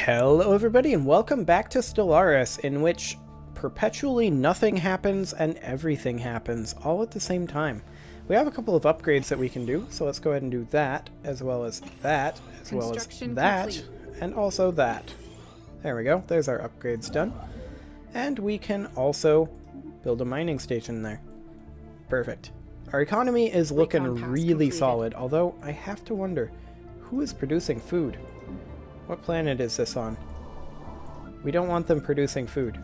Hello everybody and welcome back to Stellaris, in which perpetually nothing happens and everything happens all at the same time. We have a couple of upgrades that we can do, so let's go ahead and do that, as well as that, as well as that, and also that. There we go, there's our upgrades done. And we can also build a mining station there. Perfect. Our economy is looking really solid, although I have to wonder, who is producing food? What planet is this on? We don't want them producing food.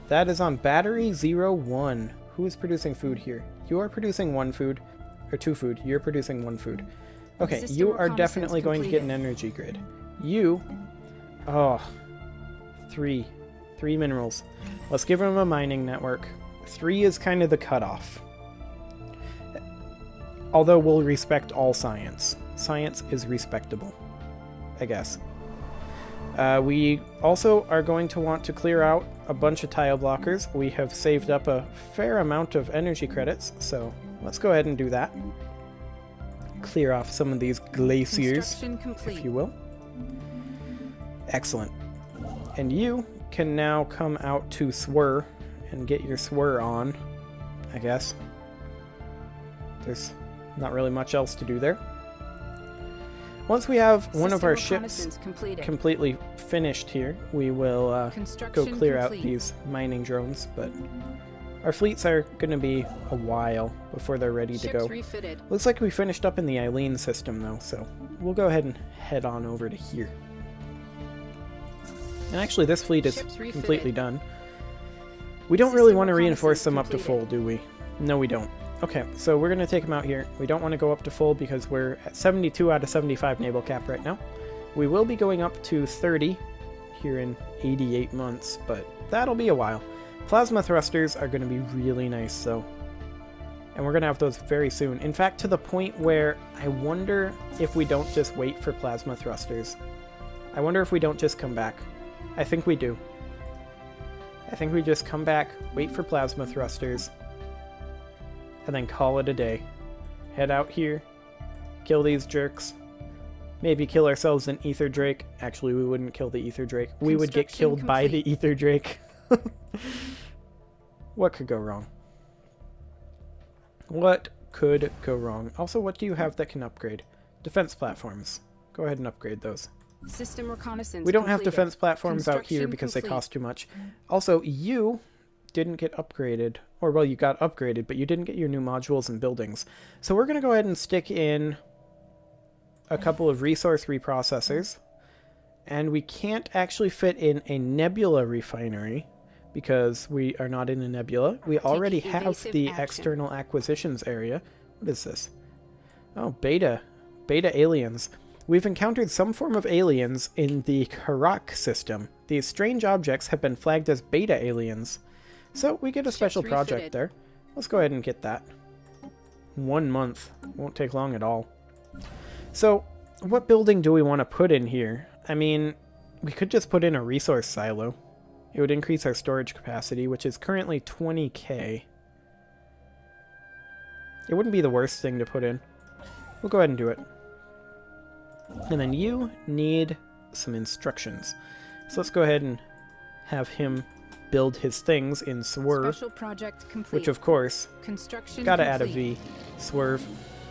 That is on Battery 01. Who is producing food here? You are producing one food, or two food. You're producing one food. Okay, System you are definitely going to get an energy grid. You... Oh. Three minerals. Let's give them a mining network. 3 is kind of the cutoff. Although we'll respect all science. Science is respectable, I guess. We also are going to want to clear out a bunch of tile blockers. We have saved up a fair amount of energy credits, so let's go ahead and do that. Clear off some of these glaciers, if you will. Excellent. And you can now come out to Swir and get your Swir on, I guess. There's not really much else to do there. Once we have one of our ships completely finished here, we will go clear out these mining drones, but our fleets are going to be a while before they're ready to go. Looks like we finished up in the Eileen system though, so we'll go ahead and head on over to here. And actually this fleet is completely done. We don't really want to reinforce them up to full, do we? No, we don't. Okay, so we're going to take them out here. We don't want to go up to full because we're at 72 out of 75 naval cap right now. We will be going up to 30 here in 88 months, but that'll be a while. Plasma thrusters are going to be really nice, though. And we're going to have those very soon. In fact, to the point where I wonder if we don't just wait for plasma thrusters. I wonder if we don't just come back. I think we do. I think we just come back, wait for plasma thrusters, and then call it a day. Head out here, kill these jerks, maybe kill ourselves an Ether Drake. Actually, we wouldn't kill the Ether Drake. We would get killed by the Ether Drake. What could go wrong? What could go wrong? Also, what do you have that can upgrade? Defense platforms. Go ahead and upgrade those. System reconnaissance we don't have defense platforms out here because they cost too much. Also, you didn't get upgraded, or well, you got upgraded, but you didn't get your new modules and buildings. So we're going to go ahead and stick in a couple of resource reprocessors, and we can't actually fit in a nebula refinery because we are not in a nebula. We already have the external acquisitions area. What is this? Oh, beta aliens. We've encountered some form of aliens in the Karak system. These strange objects have been flagged as beta aliens. So we get a special project there. Let's go ahead and get that. 1 month. Won't take long at all. So what building do we want to put in here? I mean, we could just put in a resource silo. It would increase our storage capacity, which is currently 20k. It wouldn't be the worst thing to put in. We'll go ahead and do it. And then you need some instructions. So let's go ahead and have him build his things in Swerve, which of course, gotta add a V. Swerve.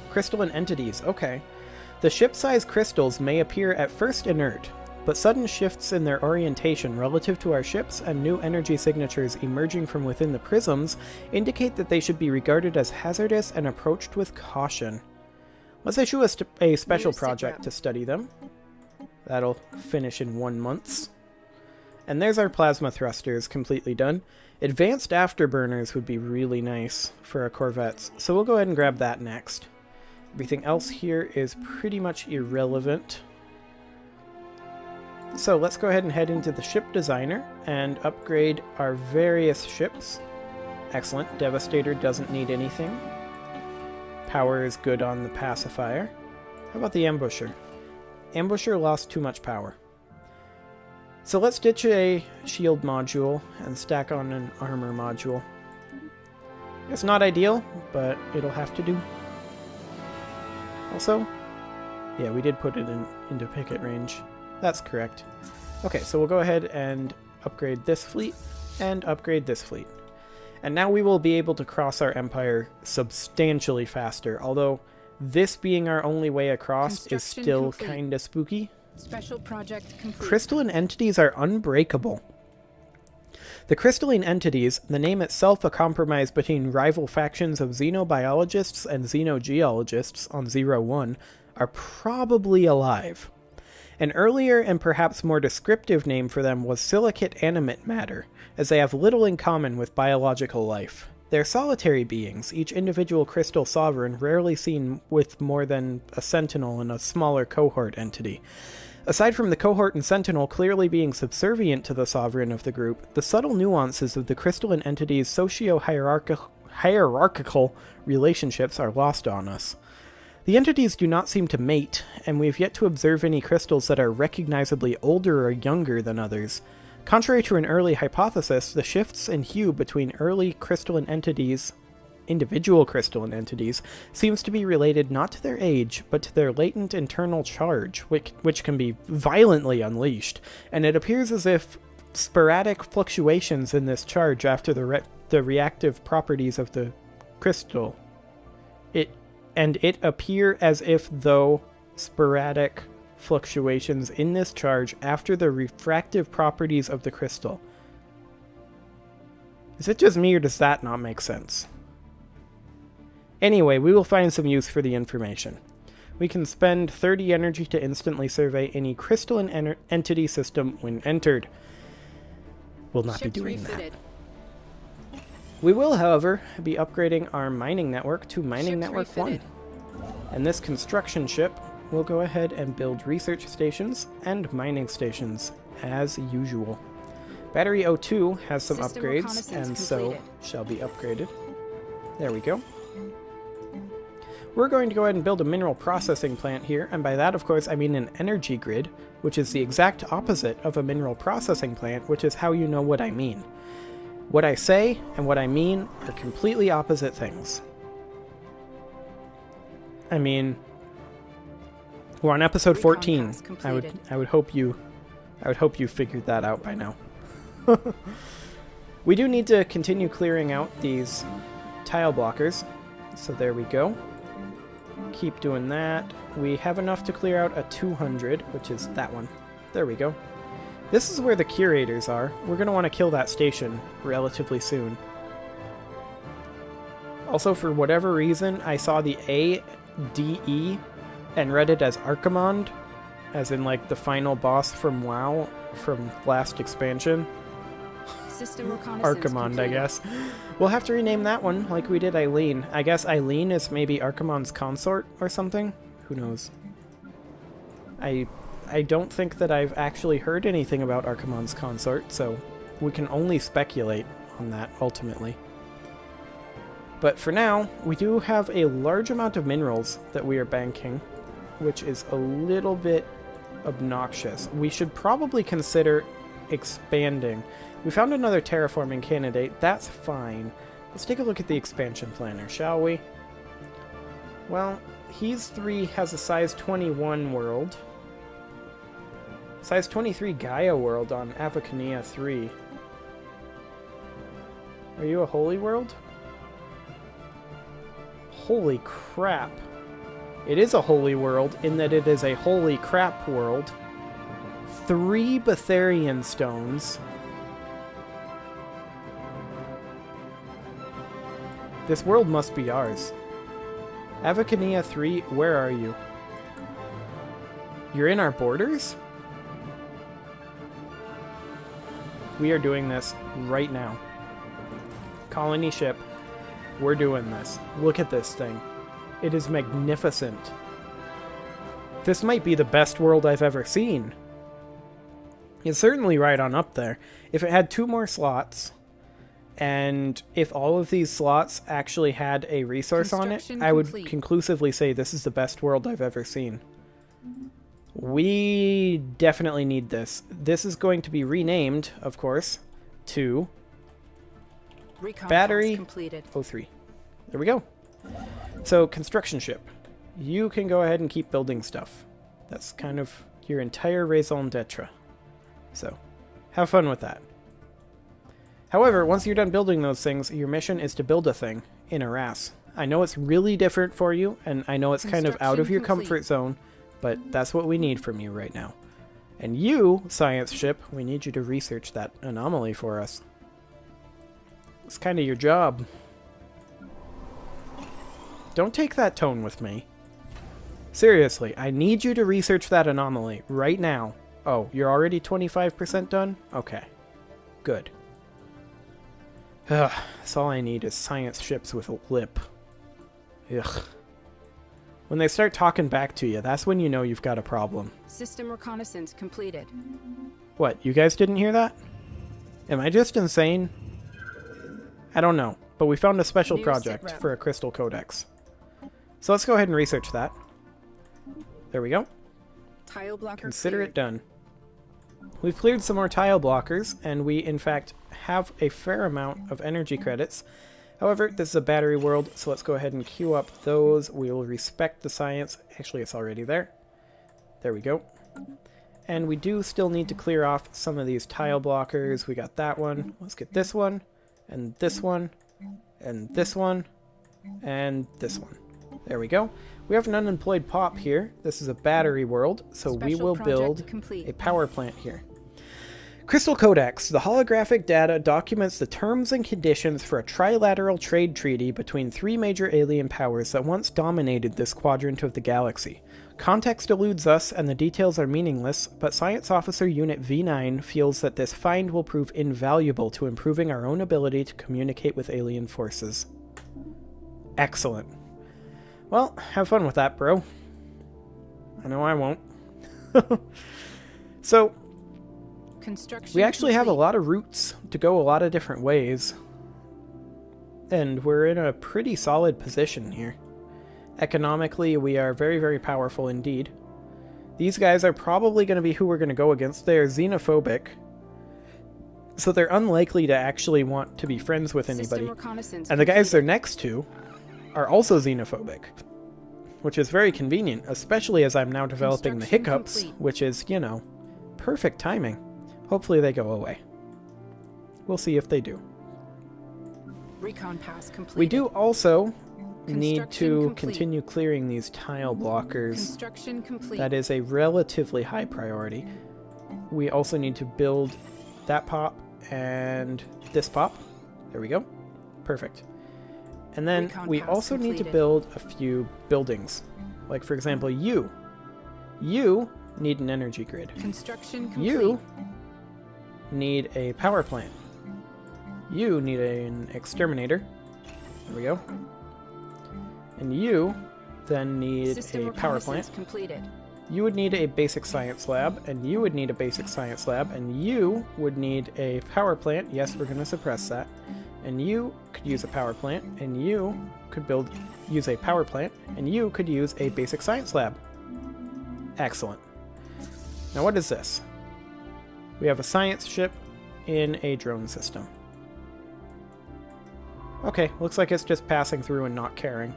Crystal and entities, okay. The ship-sized crystals may appear at first inert, but sudden shifts in their orientation relative to our ships and new energy signatures emerging from within the prisms indicate that they should be regarded as hazardous and approached with caution. Let's issue a special project to study them. That'll finish in 1 month. And there's our plasma thrusters completely done. Advanced afterburners would be really nice for our corvettes, so we'll go ahead and grab that next. Everything else here is pretty much irrelevant. So let's go ahead and head into the ship designer and upgrade our various ships. Excellent. Devastator doesn't need anything. Power is good on the pacifier. How about the ambusher? Ambusher lost too much power. So let's ditch a shield module and stack on an armor module. It's not ideal, but it'll have to do. Also, yeah, we did put it into picket range. That's correct. Okay, so we'll go ahead and upgrade this fleet and upgrade this fleet. And now we will be able to cross our empire substantially faster, although this being our only way across is still kind of spooky. Special project complete. Crystalline entities are unbreakable. The crystalline entities, the name itself a compromise between rival factions of xenobiologists and xenogeologists on 0-1, are probably alive. An earlier and perhaps more descriptive name for them was silicate animate matter, as they have little in common with biological life. They're solitary beings, each individual crystal sovereign rarely seen with more than a sentinel and a smaller cohort entity. Aside from the cohort and sentinel clearly being subservient to the sovereign of the group, the subtle nuances of the crystalline entities' socio-hierarchical relationships are lost on us. The entities do not seem to mate, and we've yet to observe any crystals that are recognizably older or younger than others. Contrary to an early hypothesis, the shifts in hue between early crystalline entities, individual crystalline entities, seems to be related not to their age, but to their latent internal charge, which can be violently unleashed, and it appears as if sporadic fluctuations in this charge after the reactive properties of the crystal. It appear as if though sporadic fluctuations in this charge after the refractive properties of the crystal. Is it just me or does that not make sense? Anyway, we will find some use for the information. We can spend 30 energy to instantly survey any crystalline entity system when entered. We'll not be doing that. We will, however, be upgrading our mining network to Mining Network 1. And this construction ship will go ahead and build research stations and mining stations, as usual. Battery 02 has some upgrades, and so shall be upgraded. There we go. We're going to go ahead and build a mineral processing plant here, and by that, of course, I mean an energy grid, which is the exact opposite of a mineral processing plant, which is how you know what I mean. What I say and what I mean are completely opposite things. I mean, we're on episode 14. I would hope you figured that out by now. We do need to continue clearing out these tile blockers. So there we go. Keep doing that. We have enough to clear out a 200, which is that one. There we go. This is where the curators are. We're going to want to kill that station relatively soon. Also, for whatever reason, I saw the ADE and read it as Archimond, as in like the final boss from WoW from last expansion. Archimond, I guess. We'll have to rename that one like we did Eileen. I guess Eileen is maybe Archimond's consort or something? Who knows? I don't think that I've actually heard anything about Archimond's consort, so we can only speculate on that ultimately. But for now, we do have a large amount of minerals that we are banking, which is a little bit obnoxious. We should probably consider expanding. We found another terraforming candidate. That's fine. Let's take a look at the expansion planner, shall we? Well, He's 3 has a size 21 world. Size 23 Gaia world on Avacania 3. Are you a holy world? Holy crap. It is a holy world in that it is a holy crap world. 3 Betharian stones. This world must be ours. Avacania 3, where are you? You're in our borders? We are doing this right now. Colony ship. We're doing this. Look at this thing. It is magnificent. This might be the best world I've ever seen. It's certainly right on up there. If it had 2 more slots, and if all of these slots actually had a resource on it, I would conclusively say this is the best world I've ever seen. We definitely need this. This is going to be renamed, of course, to Battery 03. There we go. So, construction ship. You can go ahead and keep building stuff. That's kind of your entire raison d'etre. So, have fun with that. However, once you're done building those things, your mission is to build a thing in Arras. I know it's really different for you, and I know it's kind of out of your comfort zone, but that's what we need from you right now. And you, science ship, we need you to research that anomaly for us. It's kind of your job. Don't take that tone with me. Seriously, I need you to research that anomaly right now. Oh, you're already 25% done? Okay. Good. Ugh, that's all I need is science ships with a lip. Ugh. When they start talking back to you, that's when you know you've got a problem. System reconnaissance completed. What, you guys didn't hear that? Am I just insane? I don't know, but we found a special project for a crystal codex. So let's go ahead and research that. There we go. Tile blocker Consider cleared. it done. We've cleared some more tile blockers, and we, in fact, have a fair amount of energy credits. However, this is a battery world, so let's go ahead and queue up those. We will respect the science. Actually, it's already there. There we go. And we do still need to clear off some of these tile blockers. We got that one. Let's get this one, and this one, and this one, and this one. There we go. We have an unemployed pop here. This is a battery world, so we will build a power plant here. Crystal Codex. The holographic data documents the terms and conditions for a trilateral trade treaty between three major alien powers that once dominated this quadrant of the galaxy. Context eludes us, and the details are meaningless, but Science Officer Unit V9 feels that this find will prove invaluable to improving our own ability to communicate with alien forces. Excellent. Well, have fun with that, bro. I know I won't. So, we actually have a lot of routes to go a lot of different ways. And we're in a pretty solid position here. Economically, we are very, very powerful indeed. These guys are probably going to be who we're going to go against. They are xenophobic. So they're unlikely to actually want to be friends with anybody. And the guys they're next to are also xenophobic, which is very convenient, especially as I'm now developing the hiccups, which is, you know, perfect timing. Hopefully they go away. We'll see if they do. Recon pass completed. We do also need to continue clearing these tile blockers. Construction complete. That is a relatively high priority. We also need to build that pop and this pop. There we go. Perfect. And then we also need to build a few buildings. Like, for example, you. You need an energy grid. Construction complete. You need a power plant. You need an exterminator. There we go. And you then need a power plant. Completed. You would need a basic science lab, and you would need a basic science lab, and you would need a power plant. Yes, we're going to suppress that. And you could use a power plant, and you could use a power plant, and you could use a basic science lab. Excellent. Now what is this? We have a science ship in a drone system. Okay, looks like it's just passing through and not caring.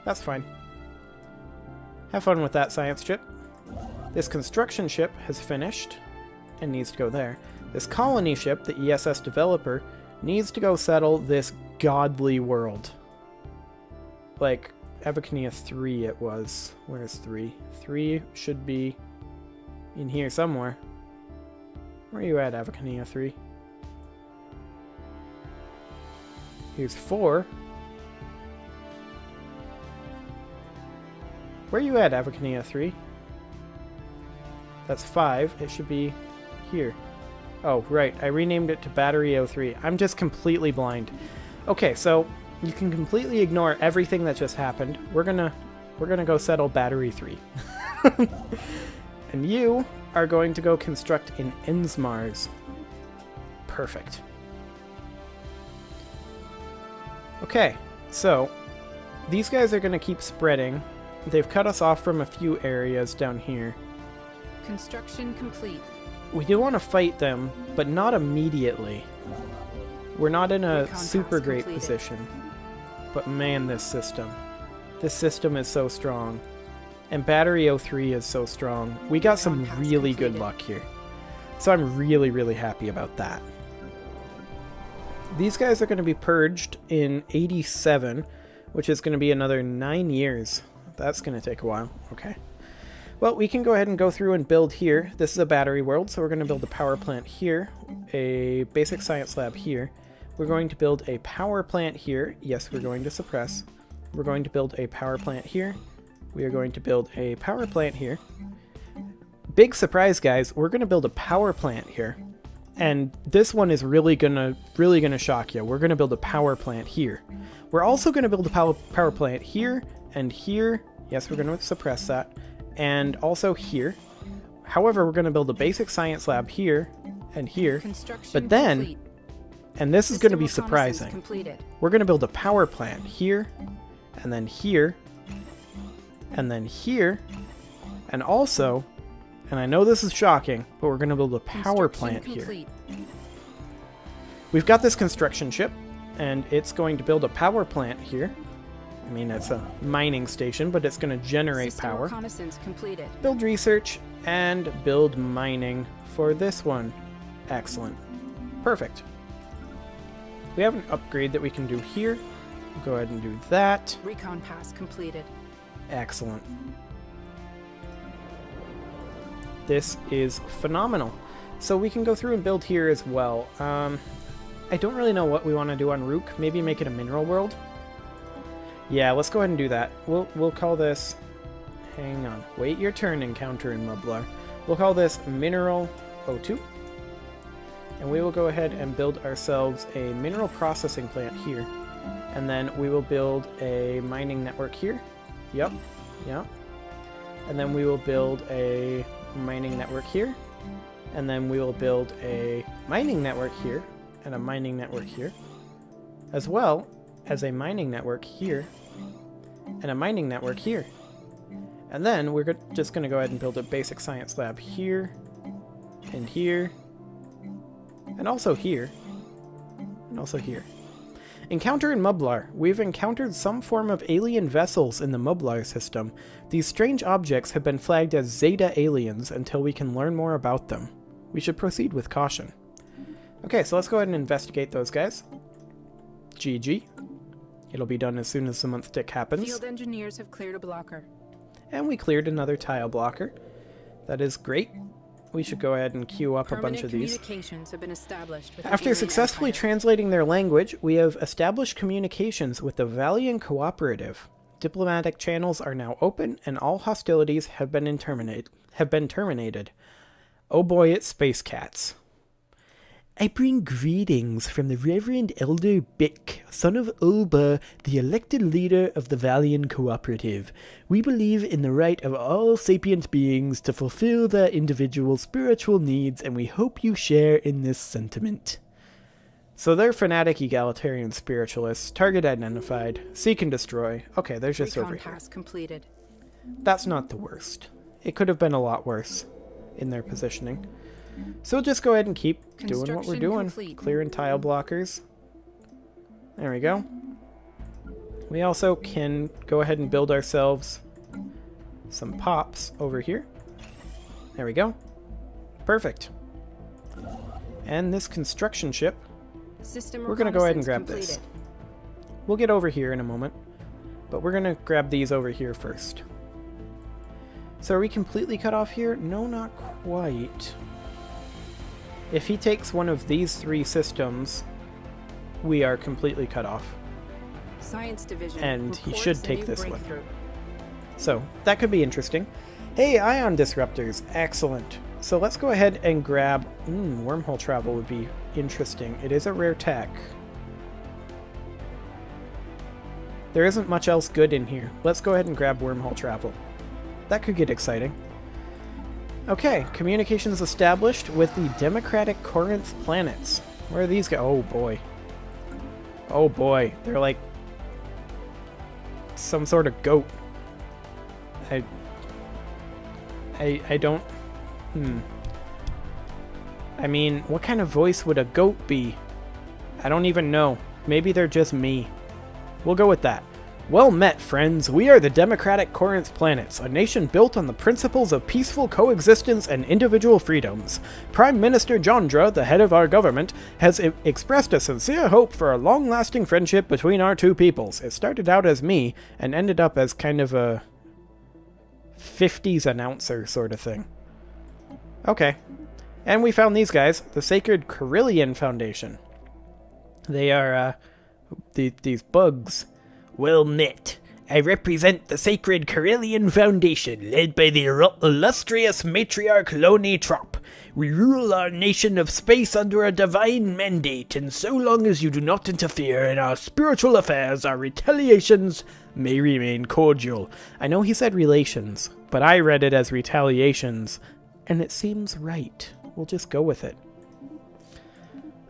That's fine. Have fun with that science ship. This construction ship has finished and needs to go there. This colony ship, the ESS developer, needs to go settle this godly world. Like, Avacania 3 it was. Where's 3? 3 should be in here somewhere. Where are you at, Avacania 3? Here's 4. Where are you at, Avacania 3? That's 5. It should be here. Oh, right. I renamed it to Battery 03. I'm just completely blind. Okay, so you can completely ignore everything that just happened. We're gonna go settle Battery 3. And you are going to go construct in Ensmars. Perfect. Okay, so these guys are going to keep spreading. They've cut us off from a few areas down here. Construction complete. We do want to fight them, but not immediately. We're not in a super great position. But man, this system is so strong. And battery 03 is so strong. We got some really good luck here. So I'm really, really happy about that. These guys are going to be purged in 87, which is going to be another 9 years. That's going to take a while. Okay. Well, we can go ahead and go through and build here. This is a battery world, so we're going to build a power plant here, a basic science lab here. We're going to build a power plant here. Yes, we're going to suppress. We're going to build a power plant here. We are going to build a power plant here. Big surprise, guys. We're going to build a power plant here. And this one is really gonna shock you. We're gonna build a power plant here. We're also gonna build a power plant here and here. Yes, we're gonna suppress that. And also here. However, we're gonna build a basic science lab here and here. But then, complete. and this is gonna be surprising. Completed. We're gonna build a power plant here, and then here, and then here, and also, and I know this is shocking, but we're going to build a power plant here. We've got this construction ship, and it's going to build a power plant here. I mean, it's a mining station, but it's going to generate power. Reconnaissance completed. Build research, and build mining for this one. Excellent. Perfect. We have an upgrade that we can do here. We'll go ahead and do that. Recon pass completed. Excellent. This is phenomenal. So we can go through and build here as well. I don't really know what we want to do on Rook. Maybe make it a mineral world. Yeah, let's go ahead and do that. We'll call this... Hang on. Wait your turn, Encounter in Mublar. We'll call this Mineral 02. And we will go ahead and build ourselves a mineral processing plant here. And then we will build a mining network here. Yep. And then we will build a mining network here, and then we will build a mining network here and a mining network here, as well as a mining network here and a mining network here. And then we're just going to go ahead and build a basic science lab here and here and also here and also here. Encounter in Mublar. We've encountered some form of alien vessels in the Mublar system. These strange objects have been flagged as Zeta aliens until we can learn more about them. We should proceed with caution. Okay, so let's go ahead and investigate those guys. GG. It'll be done as soon as the month tick happens. Field engineers have cleared a blocker. And we cleared another tile blocker. That is great. We should go ahead and queue up a bunch of these. Communications have been established with After successfully translating their language, we have established communications with the Valian Cooperative. Diplomatic channels are now open, and all hostilities have been terminated. Oh boy, it's Space Cats. I bring greetings from the Reverend Elder Bick, son of Ulba, the elected leader of the Valian Cooperative. We believe in the right of all sapient beings to fulfill their individual spiritual needs, and we hope you share in this sentiment. So they're fanatic egalitarian spiritualists. Target identified. Seek and destroy. Okay, there's just over here. Pass completed. That's not the worst. It could have been a lot worse in their positioning. So we'll just go ahead and keep doing what we're doing. Complete. Clearing tile blockers. There we go. We also can go ahead and build ourselves some pops over here. There we go. Perfect. And this construction ship, we're going to go ahead and grab this. We'll get over here in a moment, but we're going to grab these over here first. So are we completely cut off here? No, not quite. If he takes one of these three systems, we are completely cut off. Science division and he should take this one. So that could be interesting. Hey, ion disruptors. Excellent. So let's go ahead and grab... wormhole travel would be interesting. It is a rare tech. There isn't much else good in here. Let's go ahead and grab wormhole travel. That could get exciting. Okay, communications established with the Democratic Corinth planets. Where are these guys? Oh boy. Oh boy. They're like some sort of goat. I don't... I mean, what kind of voice would a goat be? I don't even know. Maybe they're just me. We'll go with that. Well met, friends. We are the Democratic Corinth Planets, a nation built on the principles of peaceful coexistence and individual freedoms. Prime Minister Jandra, the head of our government, has expressed a sincere hope for a long-lasting friendship between our two peoples. It started out as me, and ended up as kind of a 50s announcer sort of thing. Okay. And we found these guys, the Sacred Carillion Foundation. They are, these bugs. Well met. I represent the Sacred Carillion Foundation, led by the illustrious matriarch Loni Trop. We rule our nation of space under a divine mandate, and so long as you do not interfere in our spiritual affairs, our retaliations may remain cordial. I know he said relations, but I read it as retaliations, and it seems right. We'll just go with it.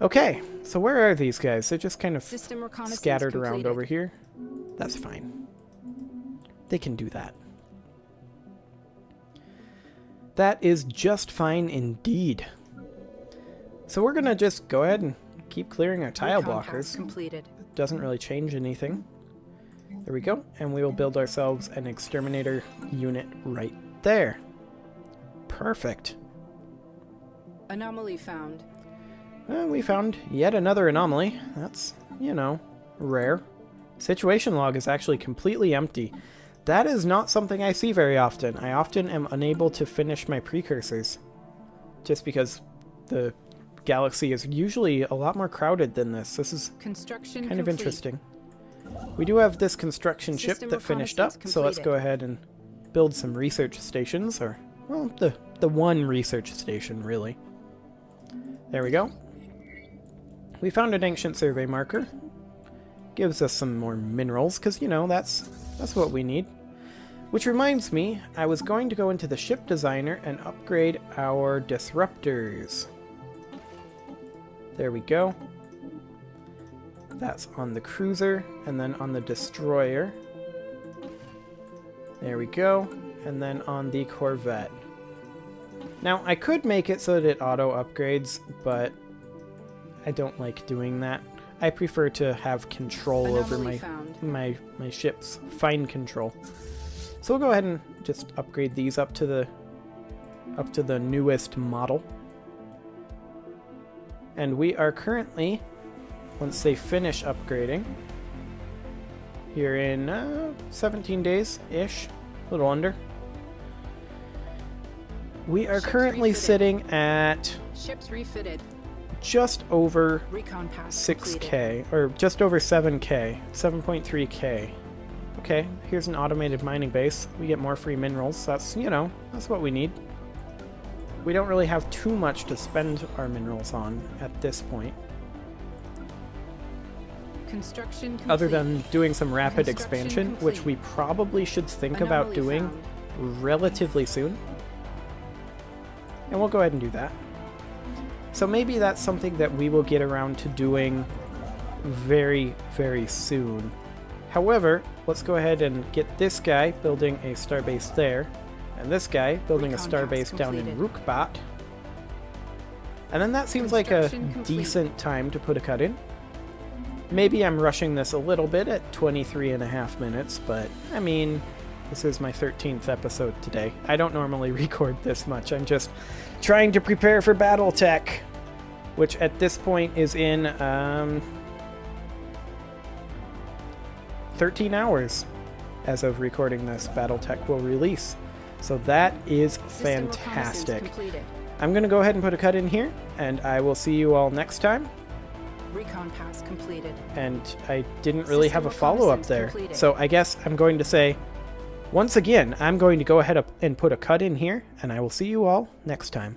Okay, so where are these guys? They're just kind of scattered around over here. That's fine. They can do that. That is just fine indeed. So we're going to just go ahead and keep clearing our tile blockers. Completed. It doesn't really change anything. There we go. And we will build ourselves an exterminator unit right there. Perfect. Anomaly found. We found yet another anomaly. That's, you know, rare. Situation log is actually completely empty. That is not something I see very often. I often am unable to finish my precursors. Just because the galaxy is usually a lot more crowded than this. This is kind of interesting. We do have this construction ship that finished up, so let's go ahead and build some research stations, or, well, the one research station, really. There we go. We found an ancient survey marker. Gives us some more minerals, because, you know, that's what we need. Which reminds me, I was going to go into the ship designer and upgrade our disruptors. There we go. That's on the cruiser, and then on the destroyer. There we go. And then on the corvette. Now, I could make it so that it auto-upgrades, but I don't like doing that. I prefer to have control over my ships, fine control. So we'll go ahead and just upgrade these up to the newest model. And we are currently, once they finish upgrading, here in 17 days-ish, a little under. We are currently sitting at ships refitted. Just over Recon pass 6K, or just over 7K, 7.3K. Okay, here's an automated mining base. We get more free minerals. That's, you know, that's what we need. We don't really have too much to spend our minerals on at this point. Construction complete. Other than doing some rapid expansion, which we probably should think about doing relatively soon. And we'll go ahead and do that. So maybe that's something that we will get around to doing very, very soon. However, let's go ahead and get this guy building a starbase there, and this guy building a starbase down in Rookbot. And then that seems like a decent time to put a cut in. Maybe I'm rushing this a little bit at 23.5 minutes, but I mean, this is my 13th episode today. I don't normally record this much. I'm just trying to prepare for Battletech, which at this point is in 13 hours. As of recording this, Battletech will release. So that is fantastic. I'm going to go ahead and put a cut in here, and I will see you all next time. Recon pass completed. And I didn't really have a follow-up there. So I guess I'm going to say, once again, I'm going to go ahead and put a cut in here, and I will see you all next time.